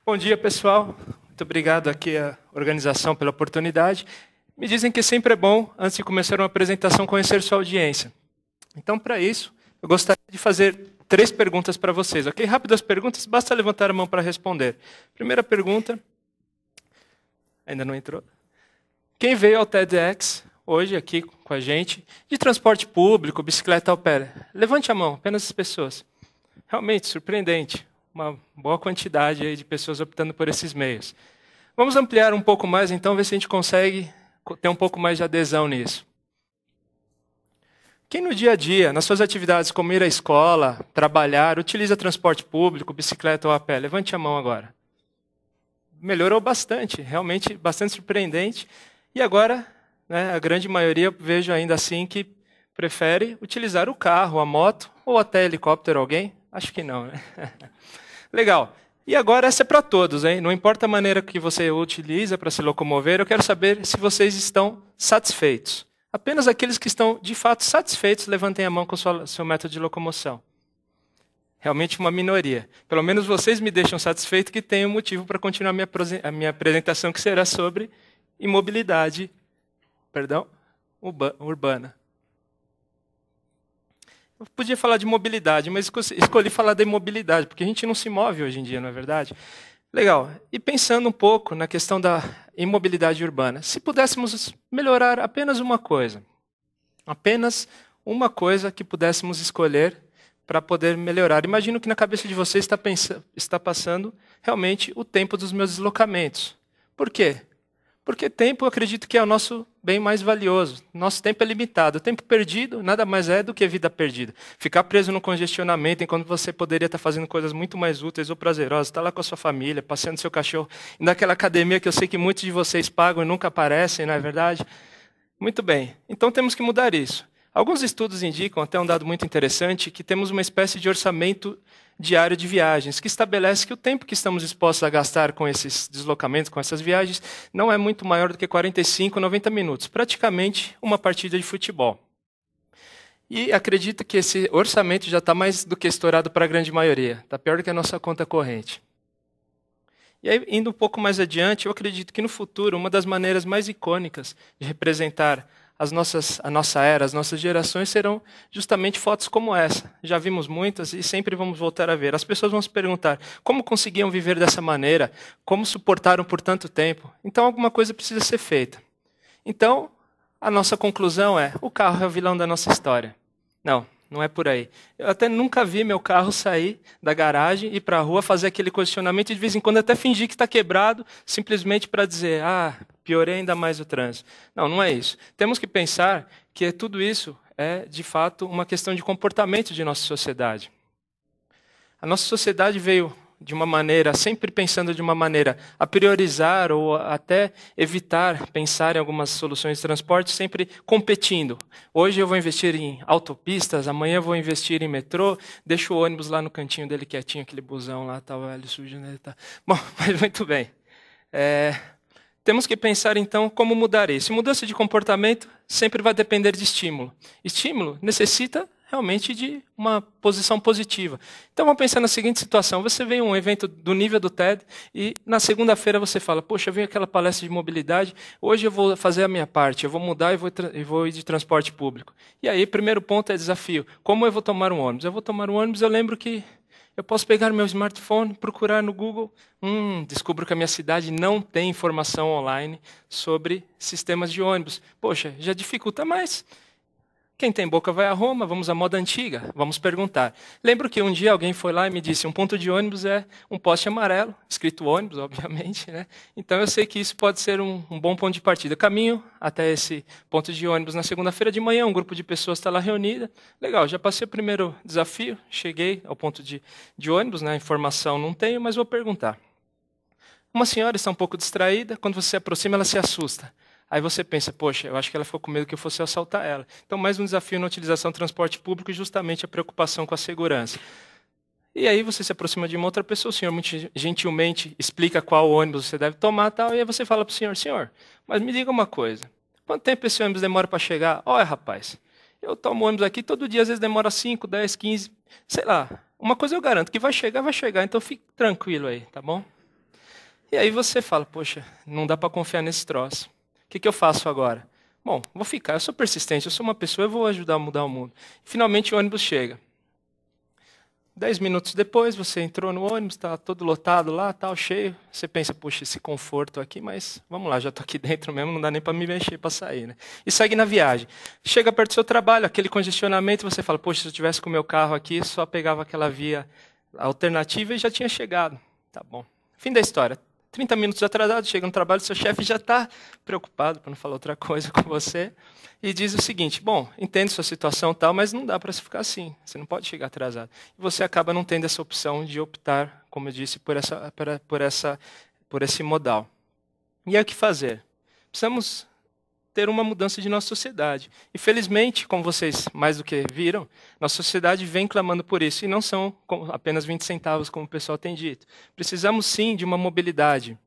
Bom dia, pessoal. Muito obrigado aqui à organização pela oportunidade. Me dizem que sempre é bom, antes de começar uma apresentação, conhecer sua audiência. Então, para isso, eu gostaria de fazer 3 perguntas para vocês, ok? Rápidas perguntas, basta levantar a mão para responder. Primeira pergunta. Ainda não entrou? Quem veio ao TEDx hoje aqui com a gente, de transporte público, bicicleta ao pé? Levante a mão, apenas as pessoas. Realmente, surpreendente. Uma boa quantidade aí de pessoas optando por esses meios. Vamos ampliar um pouco mais, então, ver se a gente consegue ter um pouco mais de adesão nisso. Quem no dia a dia, nas suas atividades como ir à escola, trabalhar, utiliza transporte público, bicicleta ou a pé? Levante a mão agora. Melhorou bastante, realmente bastante surpreendente. E agora, né, a grande maioria, vejo ainda assim, que prefere utilizar o carro, a moto ou até helicóptero. Alguém? Acho que não, né? Legal. E agora essa é para todos, hein? Não importa a maneira que você utiliza para se locomover, eu quero saber se vocês estão satisfeitos. Apenas aqueles que estão, de fato, satisfeitos, levantem a mão com o seu método de locomoção. Realmente uma minoria. Pelo menos vocês me deixam satisfeito que tenho motivo para continuar a minha apresentação, que será sobre imobilidade, urbana. Eu podia falar de mobilidade, mas escolhi falar da imobilidade, porque a gente não se move hoje em dia, não é verdade? Legal. E pensando um pouco na questão da imobilidade urbana, se pudéssemos melhorar apenas uma coisa que pudéssemos escolher para poder melhorar. Imagino que na cabeça de vocês está passando realmente o tempo dos meus deslocamentos. Por quê? Porque tempo, eu acredito que é o nosso bem mais valioso. Nosso tempo é limitado. O tempo perdido nada mais é do que vida perdida. Ficar preso no congestionamento enquanto você poderia estar fazendo coisas muito mais úteis ou prazerosas, estar lá com a sua família, passeando seu cachorro, indo naquela academia que eu sei que muitos de vocês pagam e nunca aparecem, não é verdade? Muito bem. Então temos que mudar isso. Alguns estudos indicam, até um dado muito interessante, que temos uma espécie de orçamento diário de viagens, que estabelece que o tempo que estamos expostos a gastar com esses deslocamentos, com essas viagens, não é muito maior do que 45, 90 minutos, praticamente uma partida de futebol. E acredito que esse orçamento já está mais do que estourado para a grande maioria, está pior do que a nossa conta corrente. E aí, indo um pouco mais adiante, eu acredito que no futuro, uma das maneiras mais icônicas de representar a nossa era, as nossas gerações, serão justamente fotos como essa. Já vimos muitas e sempre vamos voltar a ver. As pessoas vão se perguntar como conseguiam viver dessa maneira, como suportaram por tanto tempo. Então, alguma coisa precisa ser feita. Então, a nossa conclusão é: o carro é o vilão da nossa história. Não é por aí. Eu até nunca vi meu carro sair da garagem e ir para a rua fazer aquele questionamento e de vez em quando até fingir que está quebrado, simplesmente para dizer, piorei ainda mais o trânsito. Não é isso. Temos que pensar que tudo isso é, de fato, uma questão de comportamento de nossa sociedade. A nossa sociedade veio de uma maneira, sempre pensando de uma maneira a priorizar ou até evitar pensar em algumas soluções de transporte, sempre competindo. Hoje eu vou investir em autopistas, amanhã eu vou investir em metrô, deixo o ônibus lá no cantinho dele quietinho, aquele busão lá, tá velho, sujo, né? Tá. Bom, mas muito bem. Temos que pensar, então, como mudar isso. Mudança de comportamento sempre vai depender de estímulo. Estímulo necessita realmente de uma posição positiva. Então, vamos pensar na seguinte situação. Você vem a um evento do nível do TED e na segunda-feira você fala, poxa, eu vi aquela palestra de mobilidade, hoje eu vou fazer a minha parte, eu vou mudar e vou ir de transporte público. E aí, primeiro ponto é desafio. Como eu vou tomar um ônibus? Eu vou tomar um ônibus, eu lembro que eu posso pegar meu smartphone, procurar no Google, descubro que a minha cidade não tem informação online sobre sistemas de ônibus. Poxa, já dificulta mais. Quem tem boca vai a Roma, vamos à moda antiga, vamos perguntar. Lembro que um dia alguém foi lá e me disse, um ponto de ônibus é um poste amarelo, escrito ônibus, obviamente, né? Então eu sei que isso pode ser um bom ponto de partida. Caminho até esse ponto de ônibus na segunda-feira de manhã, um grupo de pessoas está lá reunida. Legal, já passei o primeiro desafio, cheguei ao ponto de ônibus, né? Informação não tenho, mas vou perguntar. Uma senhora está um pouco distraída, quando você se aproxima ela se assusta. Aí você pensa, poxa, eu acho que ela ficou com medo que eu fosse assaltar ela. Então, mais um desafio na utilização do transporte público e justamente a preocupação com a segurança. E aí você se aproxima de uma outra pessoa, o senhor muito gentilmente explica qual ônibus você deve tomar, tal, e aí você fala para o senhor, mas me diga uma coisa, quanto tempo esse ônibus demora para chegar? Olha, rapaz, eu tomo ônibus aqui todo dia, às vezes demora 5, 10, 15, sei lá. Uma coisa eu garanto, que vai chegar, então fique tranquilo aí, tá bom? E aí você fala, poxa, não dá para confiar nesse troço. O que eu faço agora? Bom, vou ficar, eu sou persistente, eu sou uma pessoa, eu vou ajudar a mudar o mundo. Finalmente o ônibus chega. 10 minutos depois, você entrou no ônibus, está todo lotado lá, tal, cheio. Você pensa, puxa, esse conforto aqui, mas vamos lá, já estou aqui dentro mesmo, não dá nem para me mexer para sair, né? E segue na viagem. Chega perto do seu trabalho, aquele congestionamento, você fala, poxa, se eu tivesse com o meu carro aqui, só pegava aquela via alternativa e já tinha chegado. Tá bom. Fim da história. 30 minutos atrasado, chega no trabalho, seu chefe já está preocupado, para não falar outra coisa com você, e diz o seguinte, bom, entendo sua situação e tal, mas não dá para ficar assim, você não pode chegar atrasado. E você acaba não tendo essa opção de optar, como eu disse, por esse modal. E aí o que fazer? Precisamos ter uma mudança de nossa sociedade. E felizmente, como vocês mais do que viram, nossa sociedade vem clamando por isso, e não são apenas 20 centavos, como o pessoal tem dito. Precisamos sim de uma mobilidade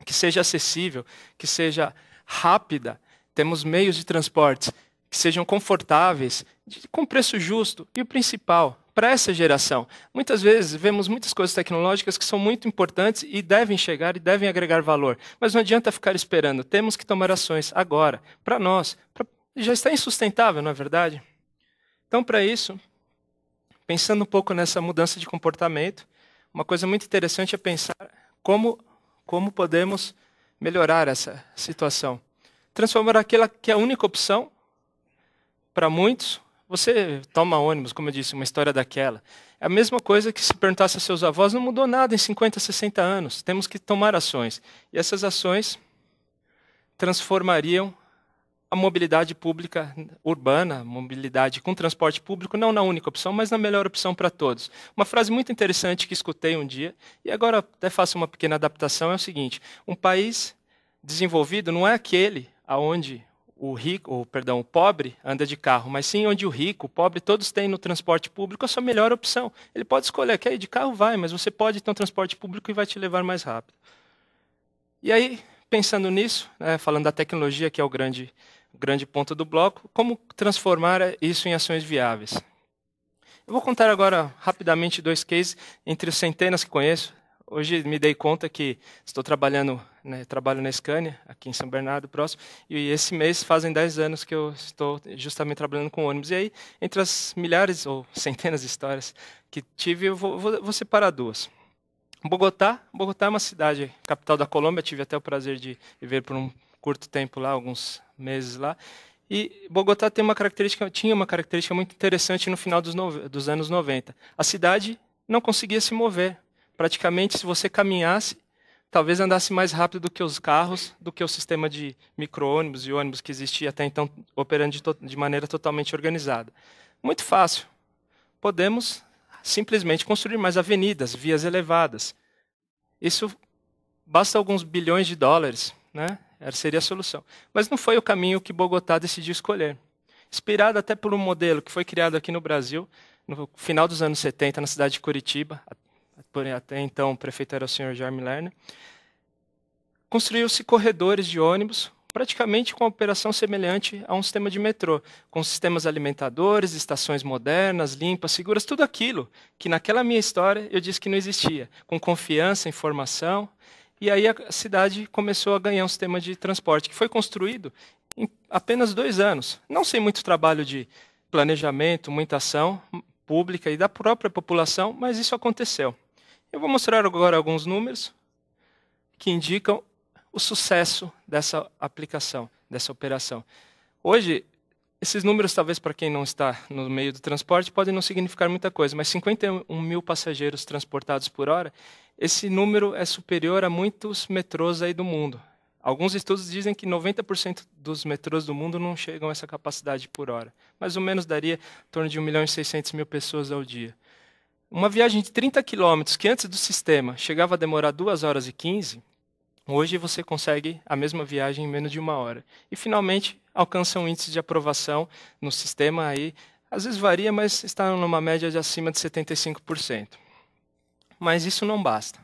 que seja acessível, que seja rápida, temos meios de transporte que sejam confortáveis, com preço justo, e o principal, para essa geração. Muitas vezes vemos muitas coisas tecnológicas que são muito importantes e devem chegar e devem agregar valor. Mas não adianta ficar esperando. Temos que tomar ações agora, para nós. Já está insustentável, não é verdade? Então, para isso, pensando um pouco nessa mudança de comportamento, uma coisa muito interessante é pensar como podemos melhorar essa situação. Transformar aquela que é a única opção para muitos. Você toma ônibus, como eu disse, uma história daquela. É a mesma coisa que se perguntasse a seus avós, não mudou nada em 50, 60 anos. Temos que tomar ações. E essas ações transformariam a mobilidade pública urbana, mobilidade com transporte público, não na única opção, mas na melhor opção para todos. Uma frase muito interessante que escutei um dia, e agora até faço uma pequena adaptação, é o seguinte, um país desenvolvido não é aquele onde o pobre anda de carro, mas sim onde o rico, o pobre, todos têm no transporte público a sua melhor opção. Ele pode escolher, quer ir de carro, vai, mas você pode ter um transporte público e vai te levar mais rápido. E aí, pensando nisso, falando da tecnologia, que é o grande ponto do bloco, como transformar isso em ações viáveis? Eu vou contar agora rapidamente 2 cases, entre os centenas que conheço. Hoje me dei conta que estou trabalho na Scania, aqui em São Bernardo, próximo, e esse mês fazem 10 anos que eu estou justamente trabalhando com ônibus. E aí, entre as milhares ou centenas de histórias que tive, eu vou separar 2. Bogotá é uma cidade, capital da Colômbia, tive até o prazer de viver por um curto tempo lá, alguns meses lá. E Bogotá tinha uma característica muito interessante no final dos anos 90. A cidade não conseguia se mover. Praticamente, se você caminhasse, talvez andasse mais rápido do que os carros, do que o sistema de micro-ônibus e ônibus que existia até então, operando de maneira totalmente organizada. Muito fácil. Podemos simplesmente construir mais avenidas, vias elevadas. Isso basta alguns bilhões de dólares, né? Essa seria a solução. Mas não foi o caminho que Bogotá decidiu escolher. Inspirado até por um modelo que foi criado aqui no Brasil, no final dos anos 70, na cidade de Curitiba, até então o prefeito era o senhor Jaime Lerner, construiu-se corredores de ônibus, praticamente com uma operação semelhante a um sistema de metrô, com sistemas alimentadores, estações modernas, limpas, seguras, tudo aquilo que naquela minha história eu disse que não existia, com confiança, informação. E aí a cidade começou a ganhar um sistema de transporte que foi construído em apenas 2 anos. Não sem muito trabalho de planejamento, muita ação pública e da própria população, mas isso aconteceu. Eu vou mostrar agora alguns números que indicam o sucesso dessa aplicação, dessa operação. Hoje, esses números, talvez para quem não está no meio do transporte, podem não significar muita coisa, mas 51 mil passageiros transportados por hora, esse número é superior a muitos metrôs aí do mundo. Alguns estudos dizem que 90% dos metrôs do mundo não chegam a essa capacidade por hora. Mais ou menos daria em torno de 1.600.000 pessoas ao dia. Uma viagem de 30 quilômetros, que antes do sistema chegava a demorar 2 horas e 15, hoje você consegue a mesma viagem em menos de 1 hora. E, finalmente, alcança um índice de aprovação no sistema aí, às vezes varia, mas está numa média de acima de 75%. Mas isso não basta.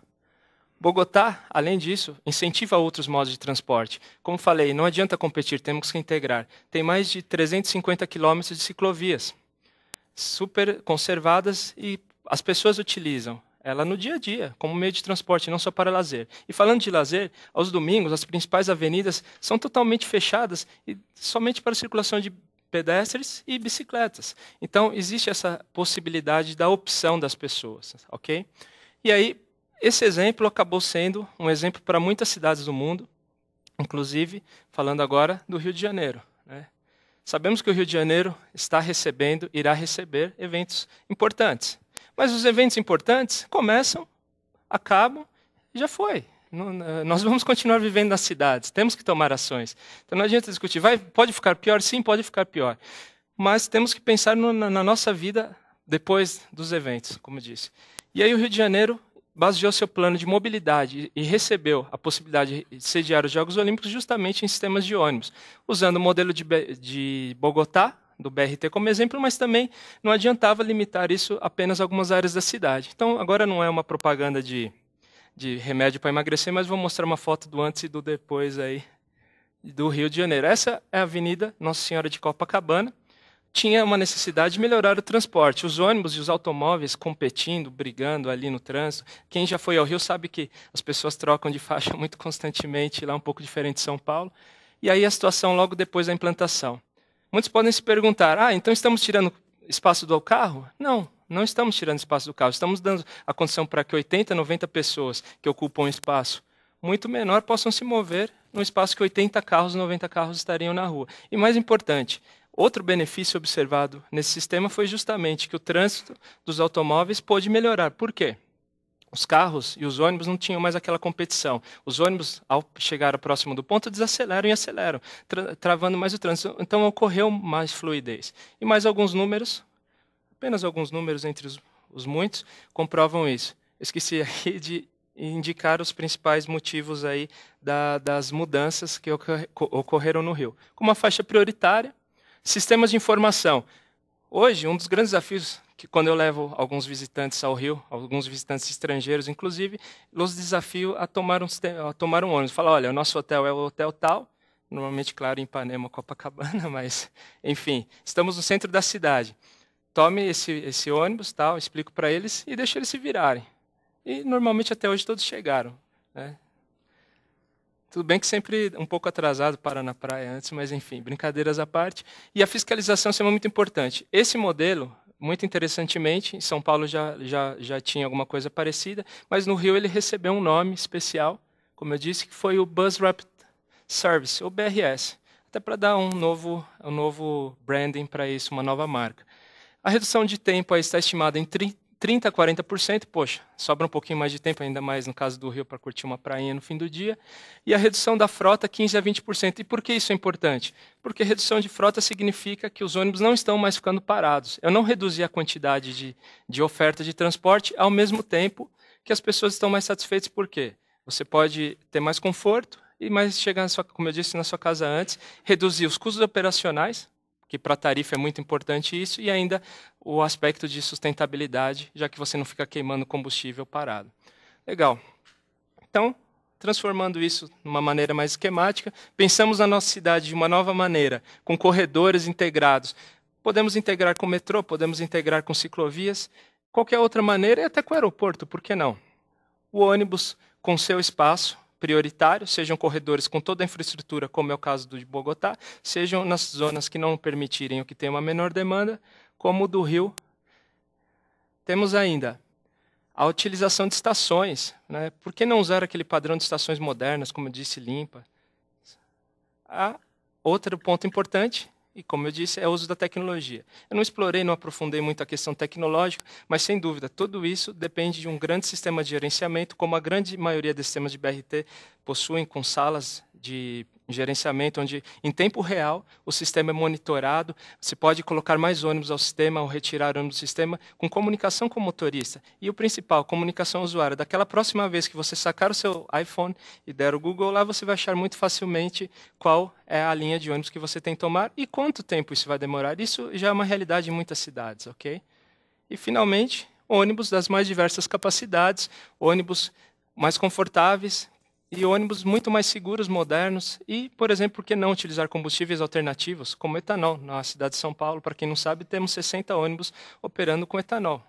Bogotá, além disso, incentiva outros modos de transporte. Como falei, não adianta competir, temos que integrar. Tem mais de 350 quilômetros de ciclovias, super conservadas, e as pessoas utilizam ela no dia a dia, como meio de transporte, não só para lazer. E falando de lazer, aos domingos, as principais avenidas são totalmente fechadas e somente para circulação de pedestres e bicicletas. Então, existe essa possibilidade da opção das pessoas, ok? E aí, esse exemplo acabou sendo um exemplo para muitas cidades do mundo, inclusive, falando agora do Rio de Janeiro, né? Sabemos que o Rio de Janeiro irá receber eventos importantes. Mas os eventos importantes começam, acabam e já foi. Nós vamos continuar vivendo nas cidades, temos que tomar ações. Então não adianta discutir, pode ficar pior? Sim, pode ficar pior. Mas temos que pensar na nossa vida depois dos eventos, como disse. E aí o Rio de Janeiro baseou seu plano de mobilidade e recebeu a possibilidade de sediar os Jogos Olímpicos justamente em sistemas de ônibus, usando o modelo de Bogotá, do BRT como exemplo, mas também não adiantava limitar isso apenas a algumas áreas da cidade. Então, agora não é uma propaganda de remédio para emagrecer, mas vou mostrar uma foto do antes e do depois aí do Rio de Janeiro. Essa é a Avenida Nossa Senhora de Copacabana. Tinha uma necessidade de melhorar o transporte. Os ônibus e os automóveis competindo, brigando ali no trânsito. Quem já foi ao Rio sabe que as pessoas trocam de faixa muito constantemente, lá um pouco diferente de São Paulo. E aí a situação logo depois da implantação. Muitos podem se perguntar, então estamos tirando espaço do carro? Não, não estamos tirando espaço do carro. Estamos dando a condição para que 80, 90 pessoas que ocupam um espaço muito menor possam se mover num espaço que 80 carros, 90 carros estariam na rua. E mais importante, outro benefício observado nesse sistema foi justamente que o trânsito dos automóveis pôde melhorar. Por quê? Os carros e os ônibus não tinham mais aquela competição. Os ônibus, ao chegar próximo do ponto, desaceleram e aceleram, travando mais o trânsito. Então, ocorreu mais fluidez. E mais alguns números, apenas alguns números entre os muitos, comprovam isso. Esqueci aqui de indicar os principais motivos aí das mudanças que ocorreram no Rio. Como a faixa prioritária, sistemas de informação. Hoje, um dos grandes desafios que quando eu levo alguns visitantes ao Rio, alguns visitantes estrangeiros, inclusive, os desafio a tomar um ônibus. Falar, olha, o nosso hotel é o hotel tal, normalmente, claro, em Ipanema, Copacabana, mas, enfim, estamos no centro da cidade. Tome esse ônibus, tal, explico para eles e deixo eles se virarem. E, normalmente, até hoje, todos chegaram, né? Tudo bem que sempre um pouco atrasado para na praia antes, mas, enfim, brincadeiras à parte. E a fiscalização é muito importante. Esse modelo, muito interessantemente, em São Paulo já tinha alguma coisa parecida, mas no Rio ele recebeu um nome especial, como eu disse, que foi o Bus Rapid Service, ou BRS, até para dar um novo branding para isso, uma nova marca. A redução de tempo aí está estimada em 30% a 40%, poxa, sobra um pouquinho mais de tempo, ainda mais no caso do Rio, para curtir uma prainha no fim do dia. E a redução da frota, 15% a 20%. E por que isso é importante? Porque redução de frota significa que os ônibus não estão mais ficando parados. Eu não reduzi a quantidade de oferta de transporte, ao mesmo tempo que as pessoas estão mais satisfeitas. Por quê? Você pode ter mais conforto e mais chegar, como eu disse, na sua casa antes, reduzir os custos operacionais, que para a tarifa é muito importante isso, e ainda o aspecto de sustentabilidade, já que você não fica queimando combustível parado. Legal. Então, transformando isso de uma maneira mais esquemática, pensamos na nossa cidade de uma nova maneira, com corredores integrados. Podemos integrar com o metrô, podemos integrar com ciclovias, qualquer outra maneira, e até com o aeroporto, por que não? O ônibus com seu espaço prioritário, sejam corredores com toda a infraestrutura, como é o caso do de Bogotá, sejam nas zonas que não permitirem o que tem uma menor demanda, como o do Rio. Temos ainda a utilização de estações, né? Por que não usar aquele padrão de estações modernas, como eu disse, limpa? Outro ponto importante, e como eu disse, é o uso da tecnologia. Eu não explorei, não aprofundei muito a questão tecnológica, mas sem dúvida, tudo isso depende de um grande sistema de gerenciamento, como a grande maioria dos sistemas de BRT possuem, com salas de gerenciamento, onde em tempo real o sistema é monitorado, você pode colocar mais ônibus ao sistema ou retirar ônibus do sistema, com comunicação com o motorista. E o principal, comunicação usuária. Daquela próxima vez que você sacar o seu iPhone e der o Google lá, você vai achar muito facilmente qual é a linha de ônibus que você tem que tomar e quanto tempo isso vai demorar. Isso já é uma realidade em muitas cidades, ok? E, finalmente, ônibus das mais diversas capacidades, ônibus mais confortáveis, e ônibus muito mais seguros, modernos, e, por exemplo, por que não utilizar combustíveis alternativos, como etanol? Na cidade de São Paulo, para quem não sabe, temos 60 ônibus operando com etanol.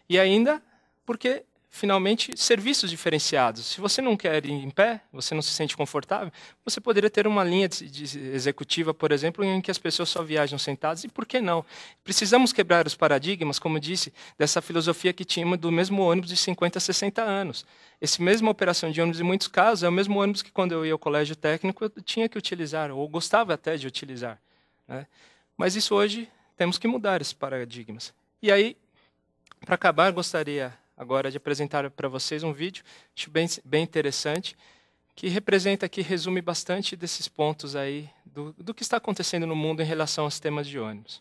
E ainda, porque finalmente, serviços diferenciados. Se você não quer ir em pé, você não se sente confortável, você poderia ter uma linha de executiva, por exemplo, em que as pessoas só viajam sentadas, e por que não? Precisamos quebrar os paradigmas, como disse, dessa filosofia que tinha do mesmo ônibus de 50 a 60 anos. Essa mesma operação de ônibus, em muitos casos, é o mesmo ônibus que, quando eu ia ao colégio técnico, eu tinha que utilizar, ou gostava até de utilizar, né? Mas isso hoje, temos que mudar esses paradigmas. E aí, para acabar, gostaria agora de apresentar para vocês um vídeo, acho bem interessante, que representa aqui, resume bastante desses pontos aí do que está acontecendo no mundo em relação aos sistemas de ônibus.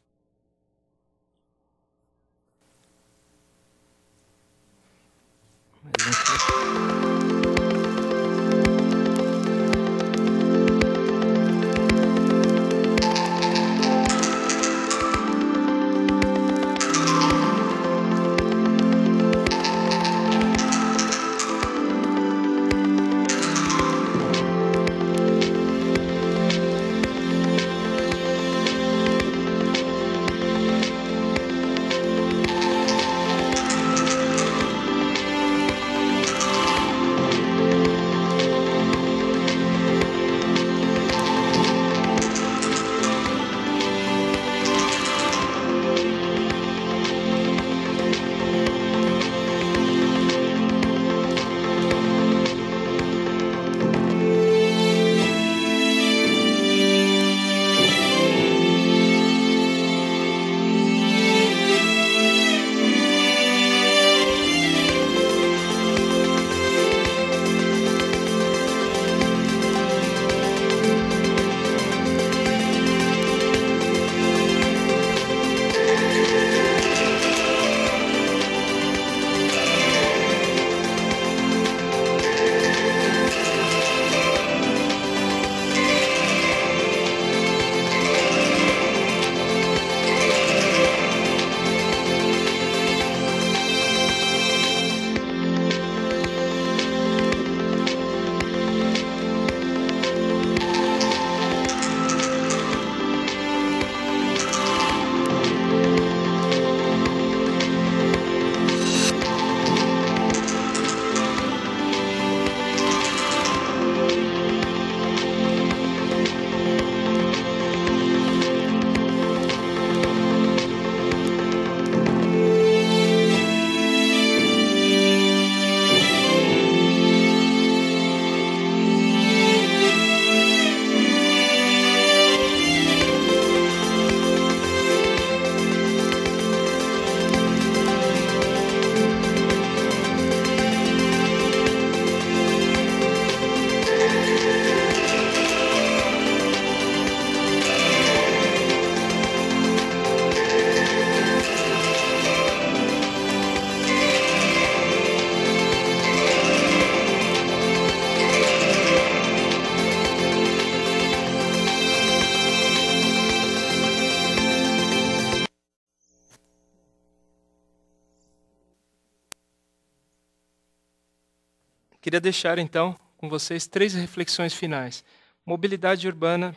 Queria deixar, então, com vocês 3 reflexões finais. Mobilidade urbana,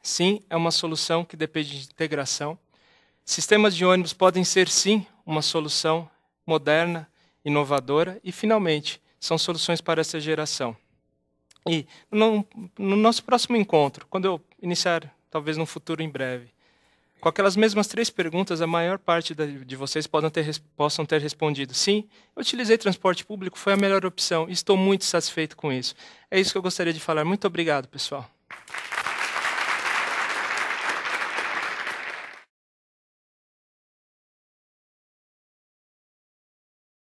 sim, é uma solução que depende de integração. Sistemas de ônibus podem ser, sim, uma solução moderna, inovadora e, finalmente, são soluções para essa geração. E no nosso próximo encontro, quando eu iniciar, talvez num futuro em breve, com aquelas mesmas 3 perguntas, a maior parte de vocês possam ter respondido: sim, eu utilizei transporte público, foi a melhor opção, e estou muito satisfeito com isso. É isso que eu gostaria de falar. Muito obrigado, pessoal.